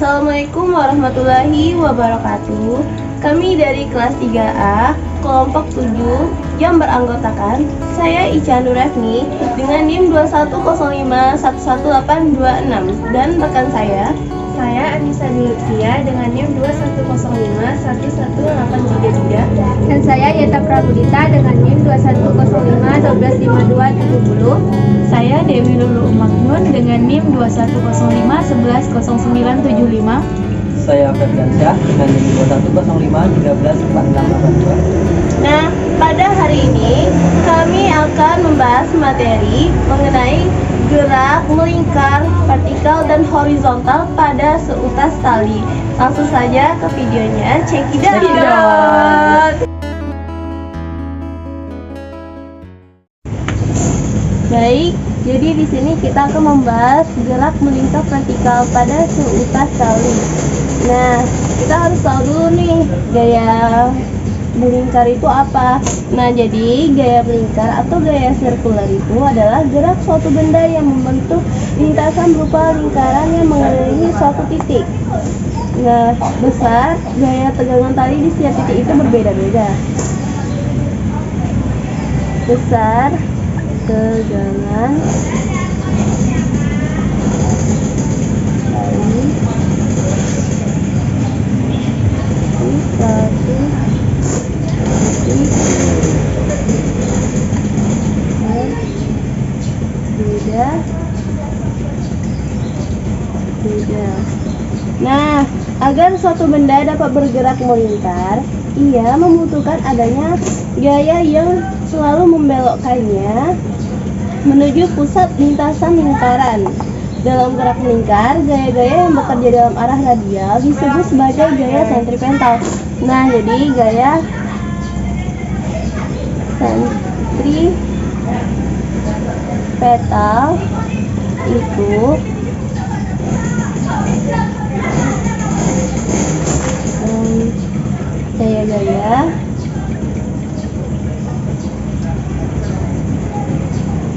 Assalamualaikum warahmatullahi wabarakatuh. Kami dari kelas 3A, kelompok 7 yang beranggotakan saya Ica Nurafni dengan NIM 21051186 dan rekan saya Anissa Lutfia dengan NIM 21051183 dan saya Yeta Prabudita dengan NIM 2105 125270. Saya Dewi Lulu Maknun dengan NIM 2105 110975. Saya Ferdiansyah dengan NIM 2105 134682. Nah, pada hari ini kami akan membahas materi mengenai gerak melingkar, vertikal, dan horizontal pada seutas tali. Langsung saja ke videonya, check it out. Baik, jadi di sini kita akan membahas gerak melingkar vertikal pada seutas tali. Nah, kita harus tahu dulu nih gaya melingkar itu apa. Nah, jadi gaya melingkar atau gaya sirkular itu adalah gerak suatu benda yang membentuk lintasan berupa lingkaran yang mengelilingi suatu titik. Nah, besar gaya tegangan tali di setiap titik itu berbeda-beda. Besar tegangan tali di satu beda. Nah, agar suatu benda dapat bergerak melingkar, ia membutuhkan adanya gaya yang selalu membelokkannya menuju pusat lintasan lingkaran. Dalam gerak melingkar, gaya-gaya yang bekerja dalam arah radial disebut sebagai gaya sentripetal. Nah, jadi gaya sentripetal itu gaya-gaya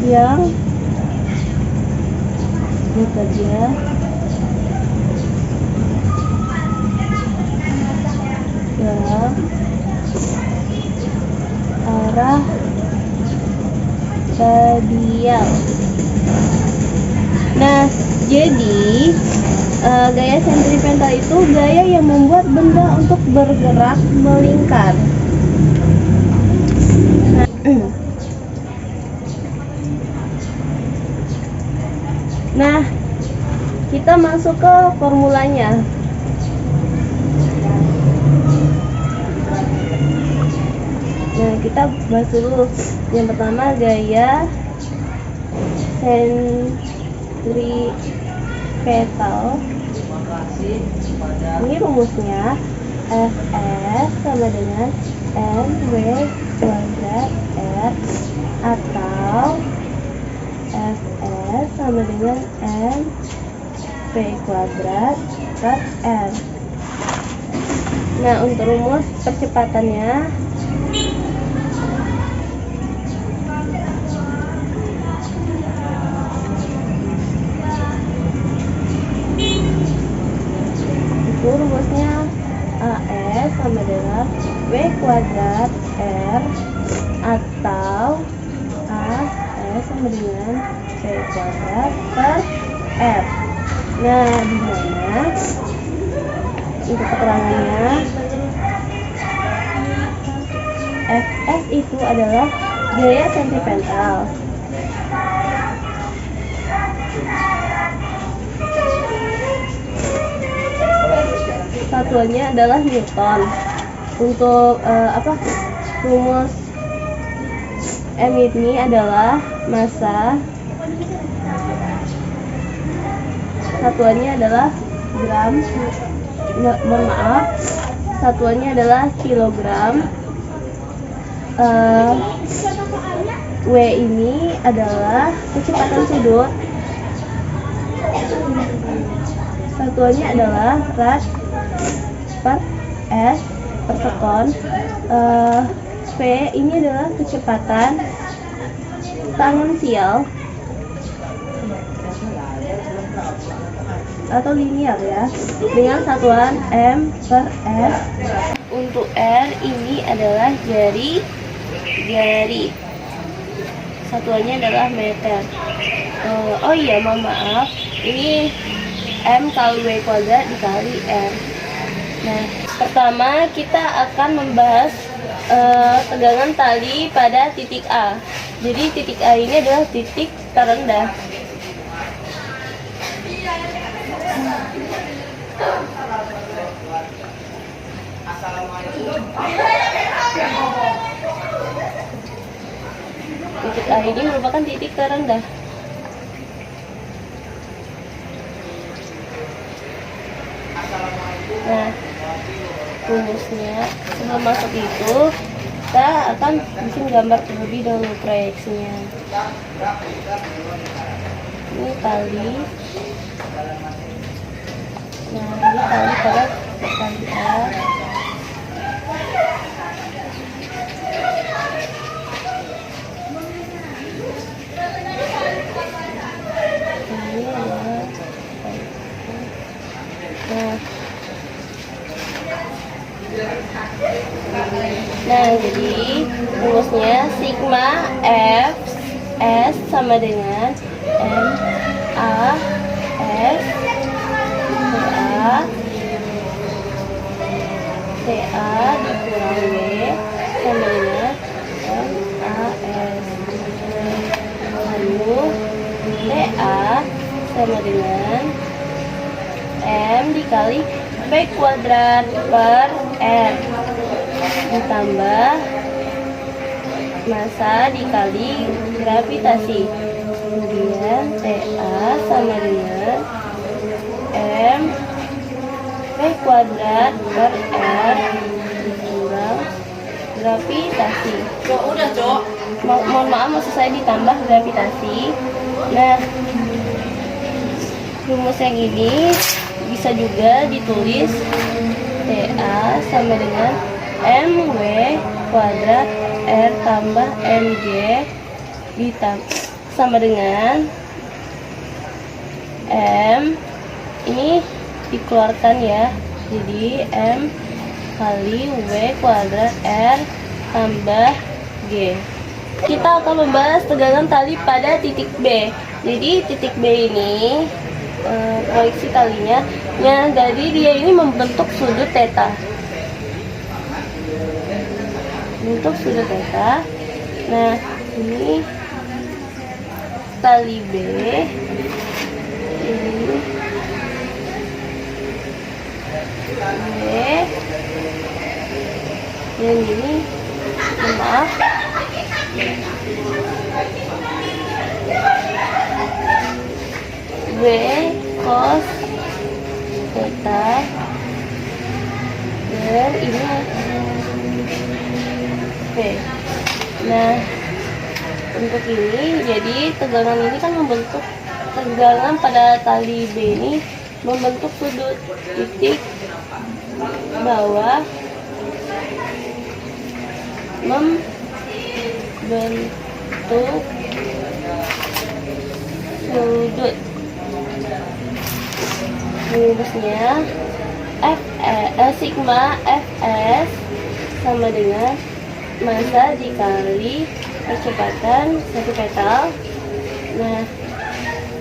yang bekerja dalam arah radial. Nah, jadi gaya sentripetal itu gaya yang membuat benda untuk bergerak melingkar. Nah, kita masuk ke formulanya. Nah, kita bahas dulu. Yang pertama, gaya sentripetal. Ini rumusnya Fs sama dengan mv kuadrat r, atau Fs sama dengan mv kuadrat per r. Nah, untuk rumus percepatannya rumusnya AS sama dengan V kuadrat R, atau AS sama dengan V kuadrat per R. Nah, di mana untuk keterangannya Fs itu adalah gaya sentripetal. Satuannya adalah Newton. Untuk rumus M ini adalah massa. Satuannya adalah gram. Mohon maaf. Satuannya adalah kilogram. W ini adalah kecepatan sudut. Satuannya adalah rad per s per sekon. V ini adalah kecepatan tangensial. atau linear ya, dengan satuan M per S. Untuk R ini adalah jari, satuannya adalah meter. Oh iya, mohon maaf, ini M kali W kuadrat dikali R. Nah, pertama kita akan membahas tegangan tali pada titik A. Jadi titik A ini adalah titik terendah. Titik A ini merupakan titik terendah. Nah, rumusnya sebelum masuk itu kita akan bikin gambar terlebih dahulu proyeksinya. Ini tali. Nah, ini tali pada tali A. Ini adalah nah, jadi rumusnya sigma F S sama dengan M A S TA dikurang W sama dengan M A S. Lalu TA sama dengan M dikali V kuadrat per R ditambah massa dikali gravitasi. Kemudian TA sama dengan M V kuadrat per R dikurang gravitasi. Mohon maaf, maksud saya ditambah gravitasi. Nah, rumus yang ini bisa juga ditulis TA sama dengan MW kuadrat R tambah MG sama dengan M ini dikeluarkan ya, jadi M kali W kuadrat R tambah G. Kita akan membahas tegangan tali pada titik B. Jadi titik B ini proyeksi talinya, jadi dia ini membentuk sudut theta. Bentuk sudut theta. Nah, ini tali B. Ini B. Dan ini, maaf. W cos theta dan ini V. Nah, untuk ini jadi tegangan ini kan membentuk tegangan pada tali B ini membentuk sudut titik bawah membentuk sudut. Rumusnya sigma Fs sama dengan massa dikali kecepatan satu petal. Nah,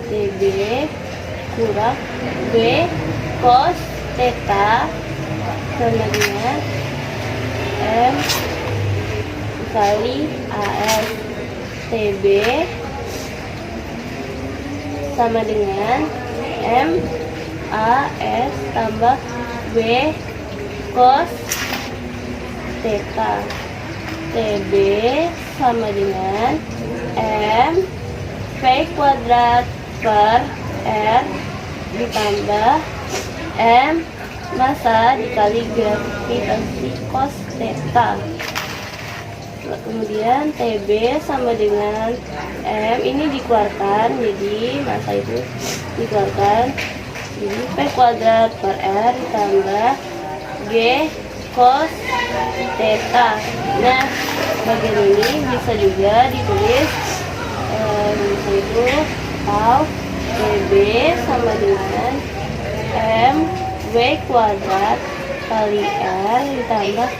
dB kurang B cos theta sama dengan M kali AS. TB sama dengan M AS tambah W cos theta. TB sama dengan M V kuadrat per R ditambah M massa dikali gravitasi cos theta. Kemudian TB sama dengan M ini dikeluarkan, jadi massa itu dikeluarkan, jadi V kuadrat per R ditambah G cos theta. Nah, bagian ini bisa juga ditulis itu tau TB sama dengan MW kuadrat kali R ditambah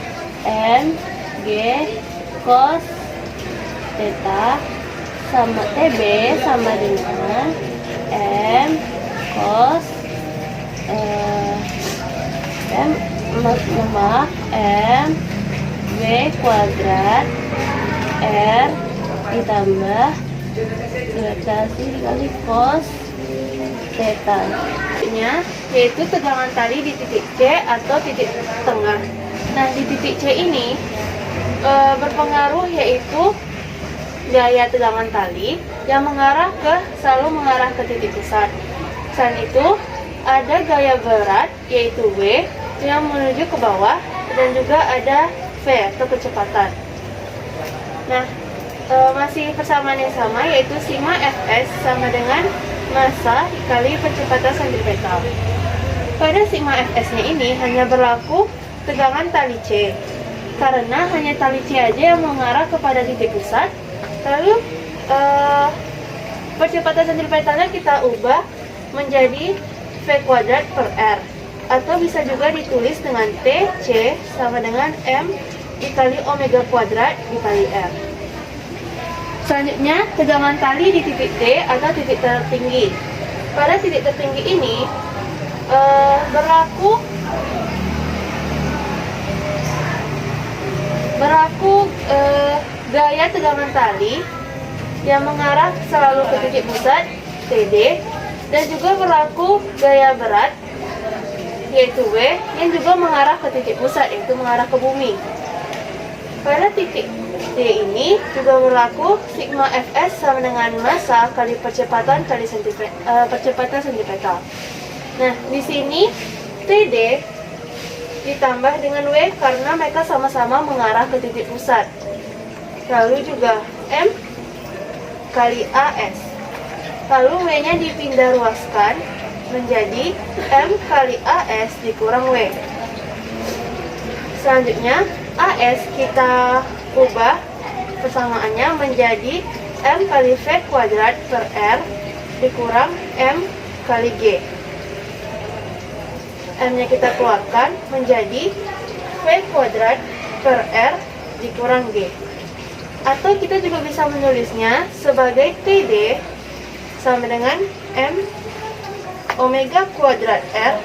MG cos theta sama TB sama dengan M cos M W kuadrat R ditambah gradasi dikali cos theta yaitu tegangan tali di titik C atau titik tengah. Nah, di titik C ini berpengaruh yaitu gaya tegangan tali yang selalu mengarah ke titik pusat. Selain itu, ada gaya berat yaitu W yang menuju ke bawah dan juga ada V atau kecepatan. Nah, masih persamaan yang sama yaitu sigma Fs sama dengan massa dikali percepatan sentripetal. Pada sigma Fs-nya ini hanya berlaku tegangan tali C, karena hanya tali C aja yang mengarah kepada titik pusat. Lalu percepatan sentripetalnya kita ubah menjadi V kuadrat per R, atau bisa juga ditulis dengan TC sama dengan M dikali omega kuadrat dikali R. Selanjutnya, tegangan tali di titik D atau titik tertinggi. Pada titik tertinggi ini berlaku gaya tegangan tali yang mengarah selalu ke titik pusat TD, dan juga berlaku gaya berat yaitu W yang juga mengarah ke titik pusat, yaitu mengarah ke bumi. Pada titik D ini juga berlaku sigma Fs sama dengan massa kali percepatan kali percepatan sentripetal. Nah, di sini TD ditambah dengan W karena mereka sama-sama mengarah ke titik pusat. Lalu juga M kali AS. Lalu W-nya dipindah ruaskan menjadi M kali AS dikurang W. Selanjutnya, AS kita ubah persamaannya menjadi M kali V kuadrat per R dikurang M kali G. M-nya kita keluarkan menjadi V kuadrat per R dikurang G. Atau kita juga bisa menulisnya sebagai TD sama dengan M omega kuadrat R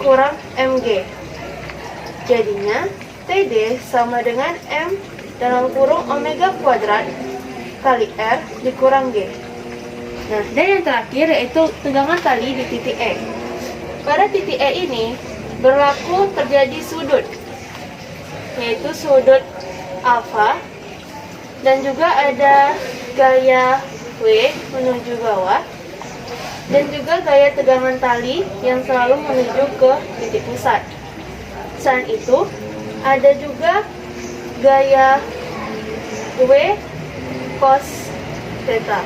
kurang MG. Jadinya TD sama dengan M dalam kurung omega kuadrat kali R dikurang G. Nah, dan yang terakhir yaitu tegangan tali di titik E. Pada titik E ini berlaku terjadi sudut, yaitu sudut alfa, dan juga ada gaya W menuju bawah, dan juga gaya tegangan tali yang selalu menuju ke titik pusat. Selain itu, ada juga gaya W cos theta.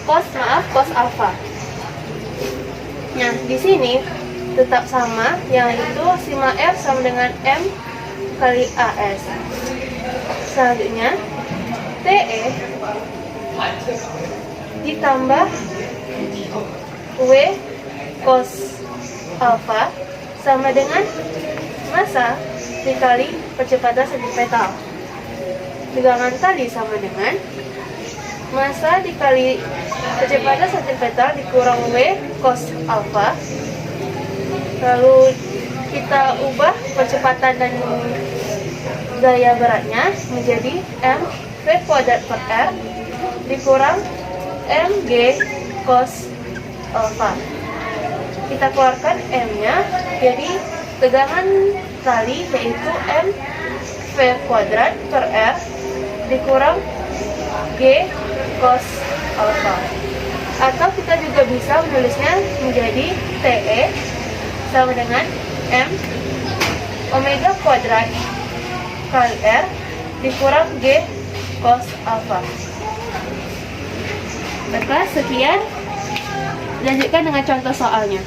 Cos alfa. Nah, di sini tetap sama, yaitu sigma F sama dengan M kali AS. Selanjutnya, TE ditambah W cos alfa sama dengan massa dikali percepatan sentripetal. Tegangan tali sama dengan massa dikali percepatan sentripetal dikurang W cos alfa. Lalu kita ubah percepatan dan gaya beratnya menjadi M V kuadrat per R dikurang MG cos alfa. Kita keluarkan M-nya, jadi tegangan tali yaitu M V kuadrat per R dikurang G cos alfa. Atau kita juga bisa menulisnya menjadi TE sama dengan M omega kuadrat kali R dikurang G cos alfa. Baiklah, sekian. Lanjutkan dengan contoh soalnya.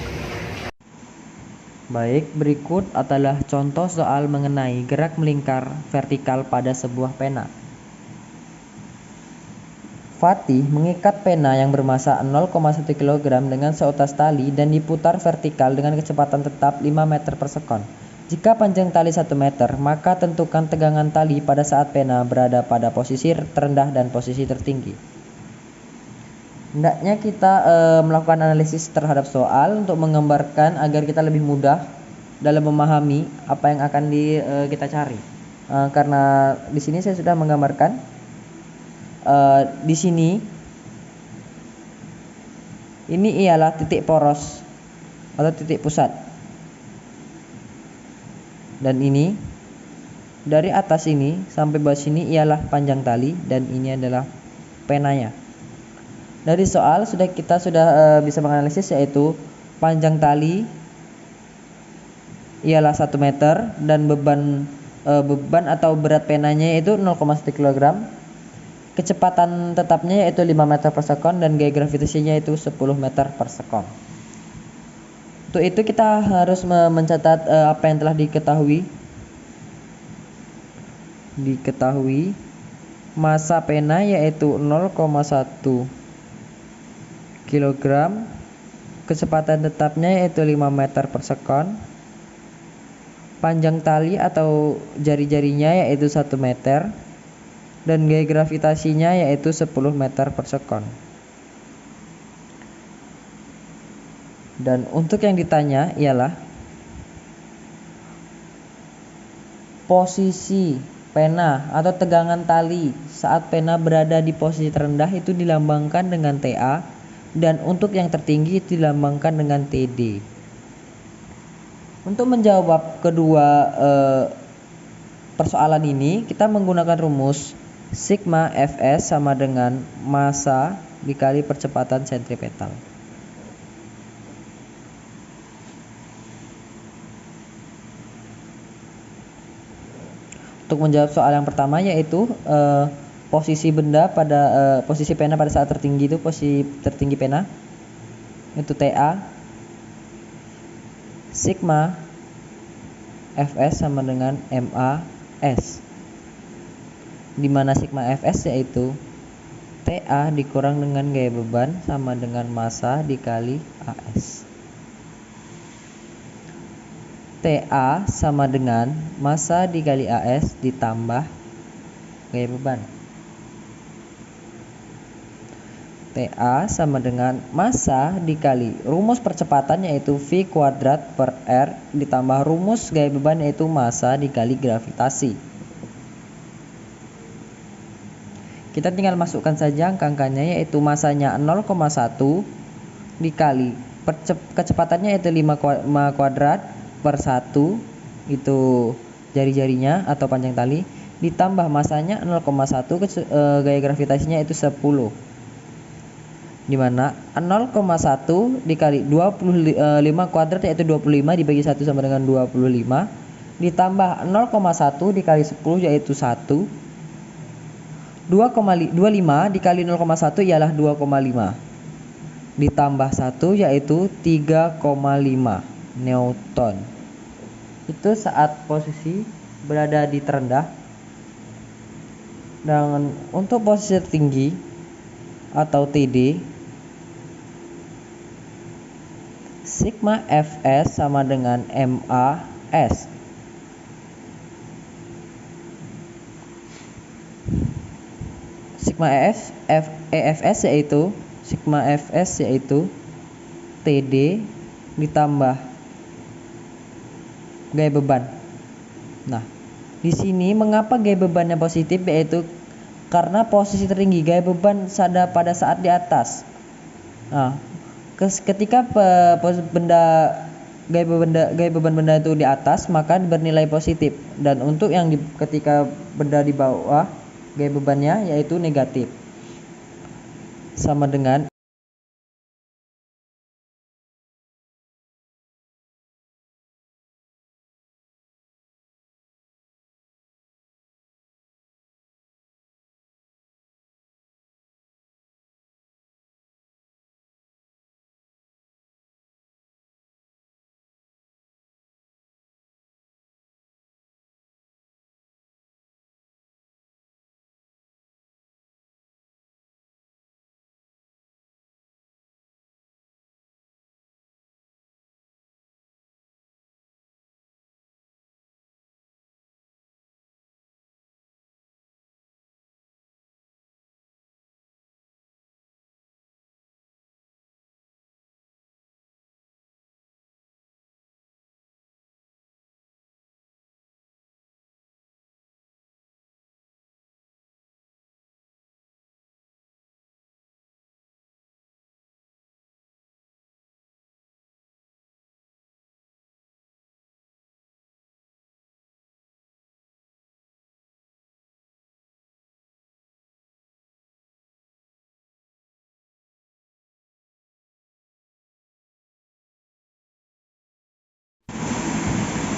Baik, berikut adalah contoh soal mengenai gerak melingkar vertikal pada sebuah pena. Fatih mengikat pena yang bermasa 0,1 kg dengan seutas tali dan diputar vertikal dengan kecepatan tetap 5 meter per sekon. Jika panjang tali 1 meter, maka tentukan tegangan tali pada saat pena berada pada posisi terendah dan posisi tertinggi. Hendaknya kita melakukan analisis terhadap soal untuk menggambarkan agar kita lebih mudah dalam memahami apa yang akan kita cari. Karena di sini saya sudah menggambarkan di sini ini ialah titik poros atau titik pusat, dan ini dari atas ini sampai bawah sini ialah panjang tali dan ini adalah penanya. Dari soal kita sudah bisa menganalisis, yaitu panjang tali ialah 1 meter dan beban atau berat penanya yaitu 0,1 kg. Kecepatan tetapnya yaitu 5 meter per sekon dan gaya gravitasinya yaitu 10 meter per sekon. Untuk itu kita harus mencatat apa yang telah diketahui. Massa pena yaitu 0,1 kg. Kecepatan tetapnya yaitu 5 meter per sekon. Panjang tali atau jari-jarinya yaitu 1 meter. Dan gaya gravitasinya yaitu 10 meter per sekon. Dan untuk yang ditanya ialah posisi pena atau tegangan tali saat pena berada di posisi terendah itu dilambangkan dengan TA, dan untuk yang tertinggi itu dilambangkan dengan TD. Untuk menjawab kedua persoalan ini, kita menggunakan rumus sigma Fs sama dengan massa dikali percepatan sentripetal. Untuk menjawab soal yang pertama, yaitu posisi pena pada saat tertinggi, itu posisi tertinggi pena itu TA, sigma Fs sama dengan MAS, di mana sigma Fs yaitu TA dikurang dengan gaya beban sama dengan massa dikali AS. TA sama dengan massa dikali AS ditambah gaya beban. TA sama dengan massa dikali rumus percepatan yaitu V kuadrat per R ditambah rumus gaya beban yaitu massa dikali gravitasi. Kita tinggal masukkan saja angka-angkanya, yaitu massanya 0,1 dikali kecepatannya yaitu 5 kuadrat per 1 itu jari-jarinya atau panjang tali, ditambah massanya 0,1 gaya gravitasinya itu 10, dimana 0,1 dikali 25 kuadrat yaitu 25 dibagi 1 sama dengan 25, ditambah 0,1 dikali 10 yaitu 1, 2,25 dikali 0,1 ialah 2,5, ditambah 1 yaitu 3,5 Newton. Itu saat posisi berada di terendah. Dan untuk posisi tertinggi atau TD, sigma Fs sama dengan MAS. Sigma Fs yaitu TD ditambah gaya beban. Nah, di sini mengapa gaya bebannya positif, yaitu karena posisi tertinggi gaya beban pada saat di atas. Nah, ketika gaya beban benda itu di atas, maka bernilai positif, dan untuk yang ketika benda di bawah, gaya bebannya yaitu negatif, sama dengan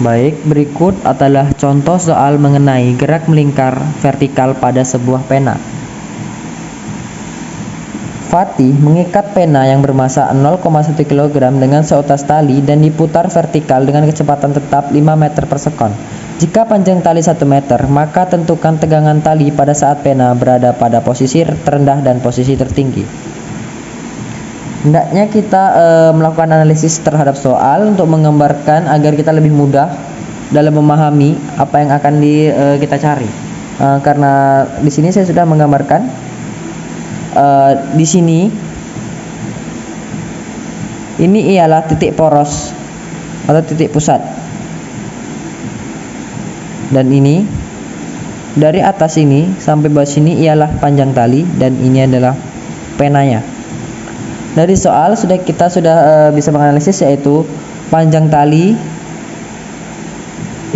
Baik, berikut adalah contoh soal mengenai gerak melingkar vertikal pada sebuah pena. Fatih mengikat pena yang bermasa 0,1 kg dengan seutas tali dan diputar vertikal dengan kecepatan tetap 5 meter per sekon. Jika panjang tali 1 meter, maka tentukan tegangan tali pada saat pena berada pada posisi terendah dan posisi tertinggi. Hendaknya kita melakukan analisis terhadap soal untuk menggambarkan agar kita lebih mudah dalam memahami apa yang akan kita cari. Karena di sini saya sudah menggambarkan. Di sini ini ialah titik poros atau titik pusat, dan ini dari atas ini sampai bawah sini ialah panjang tali, dan ini adalah penanya. Dari soal kita sudah bisa menganalisis, yaitu panjang tali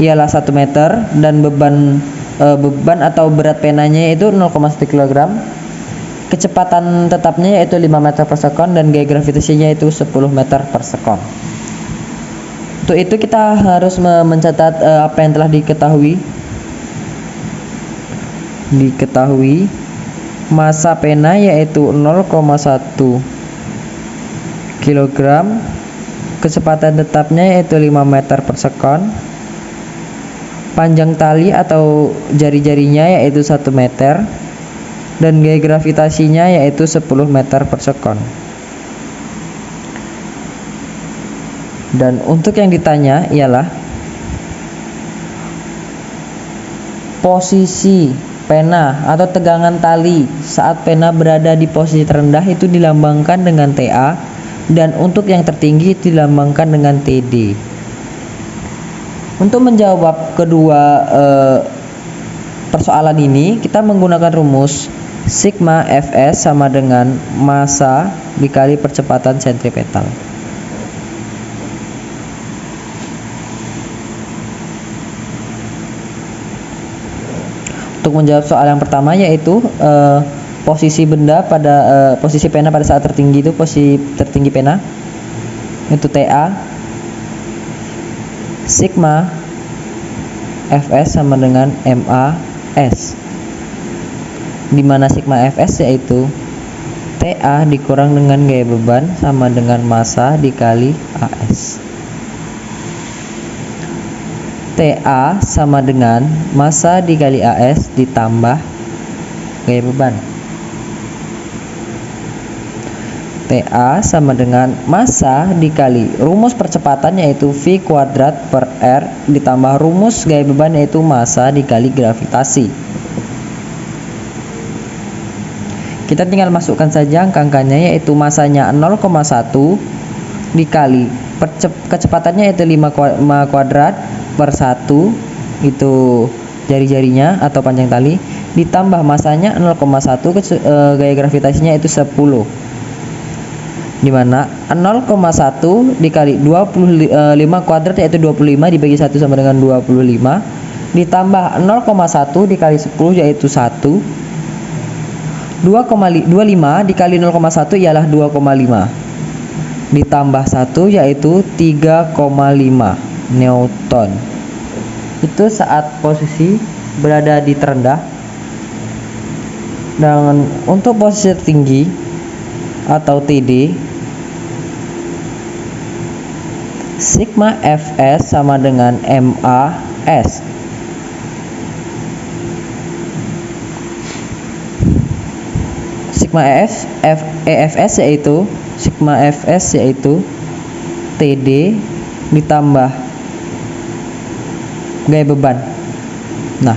ialah 1 meter dan beban atau berat penanya itu 0,1 kg. Kecepatan tetapnya yaitu 5 meter per sekon dan gaya gravitasinya itu 10 meter per sekon. Untuk itu kita harus mencatat apa yang telah diketahui. Masa pena yaitu 0,1 kg. Kecepatan tetapnya yaitu 5 meter per sekon. Panjang tali atau jari-jarinya yaitu 1 meter. Dan gaya gravitasinya yaitu 10 meter per sekon. Dan untuk yang ditanya ialah posisi pena atau tegangan tali saat pena berada di posisi terendah itu dilambangkan dengan TA, dan untuk yang tertinggi itu dilambangkan dengan TD. Untuk menjawab kedua persoalan ini, kita menggunakan rumus sigma Fs sama dengan massa dikali percepatan sentripetal. Untuk menjawab soal yang pertama, yaitu posisi benda pada posisi pena pada saat tertinggi, itu posisi tertinggi pena itu TA, sigma Fs sama dengan MAS, di mana sigma Fs yaitu TA dikurang dengan gaya beban sama dengan massa dikali AS. TA sama dengan massa dikali AS ditambah gaya beban. TA sama dengan massa dikali rumus percepatan yaitu V kuadrat per R ditambah rumus gaya beban yaitu massa dikali gravitasi. Kita tinggal masukkan saja angka-angkanya, yaitu massanya 0,1 dikali kecepatannya yaitu 5 kuadrat per 1 itu jari-jarinya atau panjang tali, ditambah massanya 0,1 gaya gravitasinya itu 10, dimana 0,1 dikali 25 kuadrat yaitu 25 dibagi 1 sama dengan 25, ditambah 0,1 dikali 10 yaitu 1. 2,25 dikali 0,1 ialah 2,5, ditambah 1 yaitu 3,5 Newton. Itu saat posisi berada di terendah. Dan untuk posisi tertinggi atau TD, sigma Fs sama dengan MAS. Sigma EFS yaitu TD ditambah gaya beban. Nah,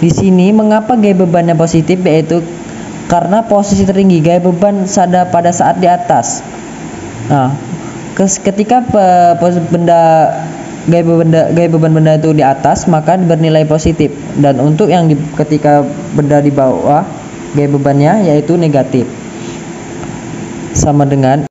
di sini mengapa gaya bebannya positif, yaitu karena posisi tertinggi gaya beban pada saat di atas. Nah, ketika gaya beban benda itu di atas, maka bernilai positif, dan untuk yang ketika benda di bawah, gaya bebannya yaitu negatif, sama dengan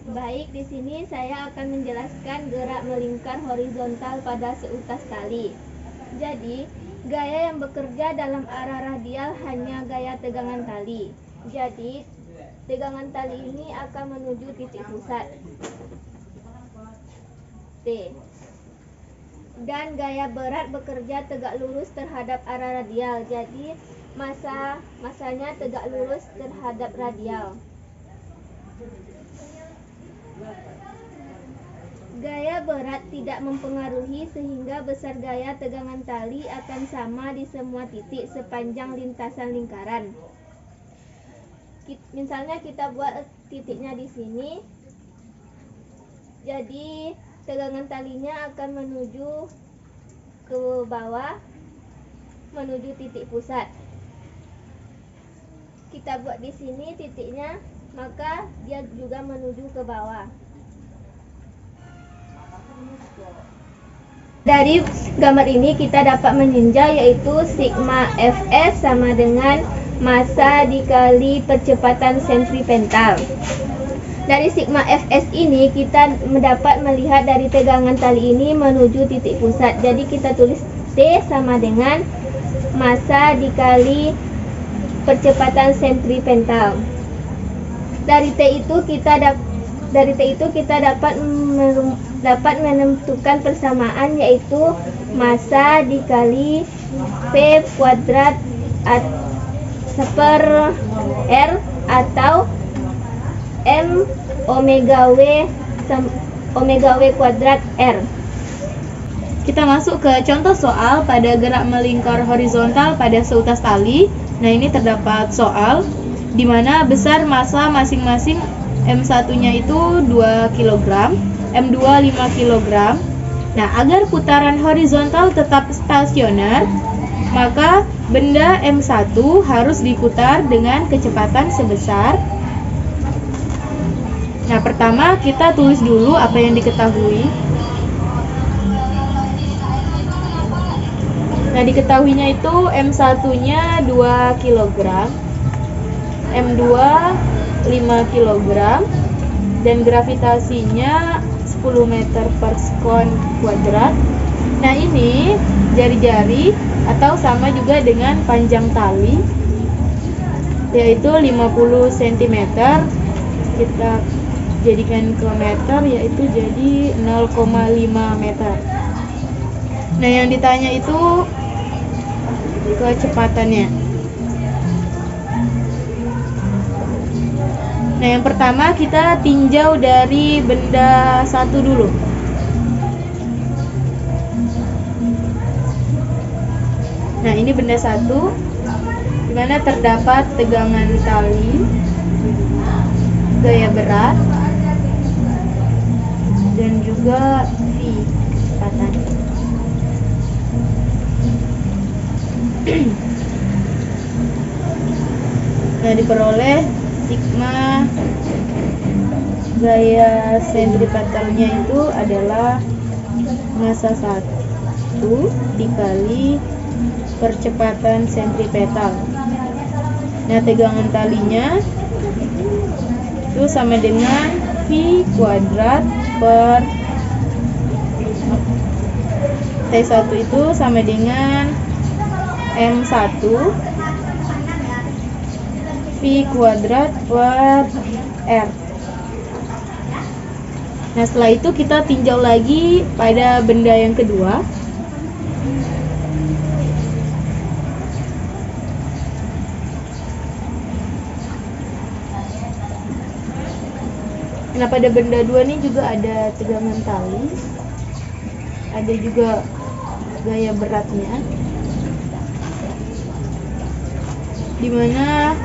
Baik, di sini saya akan menjelaskan gerak melingkar horizontal pada seutas tali. Jadi, gaya yang bekerja dalam arah radial hanya gaya tegangan tali. Jadi, tegangan tali ini akan menuju titik pusat T. Dan gaya berat bekerja tegak lurus terhadap arah radial. Jadi, masanya tegak lurus terhadap radial. Gaya berat tidak mempengaruhi sehingga besar gaya tegangan tali akan sama di semua titik sepanjang lintasan lingkaran. Misalnya kita buat titiknya di sini. Jadi tegangan talinya akan menuju ke bawah menuju titik pusat. Kita buat di sini titiknya, maka dia juga menuju ke bawah. Dari gambar ini kita dapat meninjau yaitu sigma Fs sama dengan massa dikali percepatan sentripetal. Dari sigma Fs ini kita dapat melihat dari tegangan tali ini menuju titik pusat. Jadi kita tulis T sama dengan massa dikali percepatan sentripetal. Dari T itu kita dapat menentukan persamaan yaitu massa dikali V kuadrat per R atau M omega W kuadrat R. Kita masuk ke contoh soal pada gerak melingkar horizontal pada seutas tali. Nah, ini terdapat soal di mana besar massa masing-masing M1-nya itu 2 kg, M2 5 kg. Nah, agar putaran horizontal tetap stasioner, maka benda M1 harus diputar dengan kecepatan sebesar. Nah, pertama kita tulis dulu apa yang diketahui. Nah, diketahuinya itu M1-nya 2 kg, M2 5 kg, dan gravitasinya 10 meter per sekon kuadrat. Nah, ini jari-jari atau sama juga dengan panjang tali, yaitu 50 cm. Kita jadikan ke meter, yaitu jadi 0,5 meter. Nah, yang ditanya itu kecepatannya. Nah, yang pertama kita tinjau dari benda satu dulu. Nah, ini benda satu, di mana terdapat tegangan tali, gaya berat, dan juga V kecepatan. Nah, diperoleh sigma gaya sentripetalnya itu adalah massa 1 dikali percepatan sentripetal. Nah, tegangan talinya itu sama dengan V kuadrat per T1 itu sama dengan M1 V kuadrat per R. Nah, setelah itu kita tinjau lagi pada benda yang kedua. Nah, pada benda dua ini juga ada tegangan tali, ada juga gaya beratnya, dimana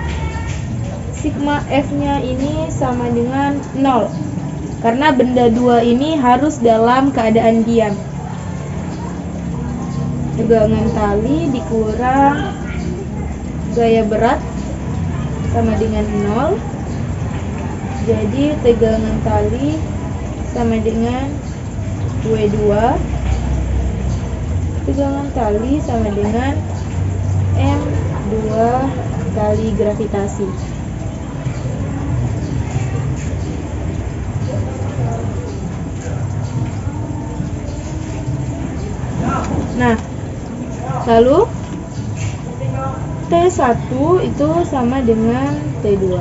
sigma F-nya ini sama dengan 0 karena benda dua ini harus dalam keadaan diam. Tegangan tali dikurang gaya berat sama dengan 0. Jadi tegangan tali sama dengan W2. Tegangan tali sama dengan M2 kali gravitasi. Nah, lalu T1 itu sama dengan T2.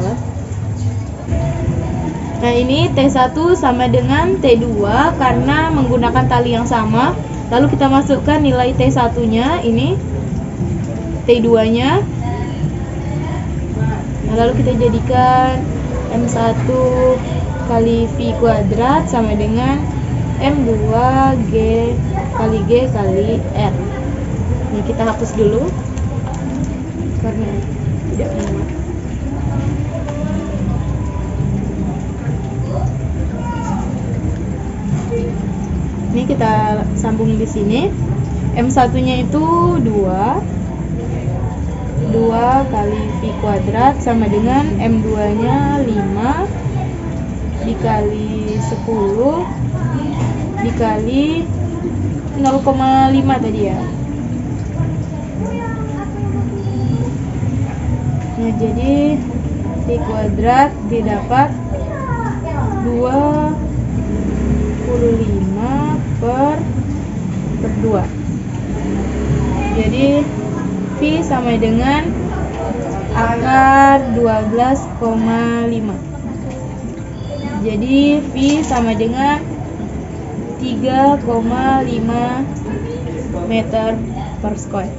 Nah, ini T1 sama dengan T2 karena menggunakan tali yang sama. Lalu kita masukkan nilai T1-nya, ini T2-nya. Nah, lalu kita jadikan M1 kali V kuadrat sama dengan M2 G kali G kali R. Ini kita hapus dulu karena tidak muat. Ini kita sambung di sini. M1-nya itu 2 kali V kuadrat sama dengan M2-nya 5 dikali 10 dikali 0,5 tadi ya. Nah, jadi V kuadrat didapat 25 per 2. Jadi V sama dengan akar 12,5. Jadi V sama dengan 3,5 meter per square.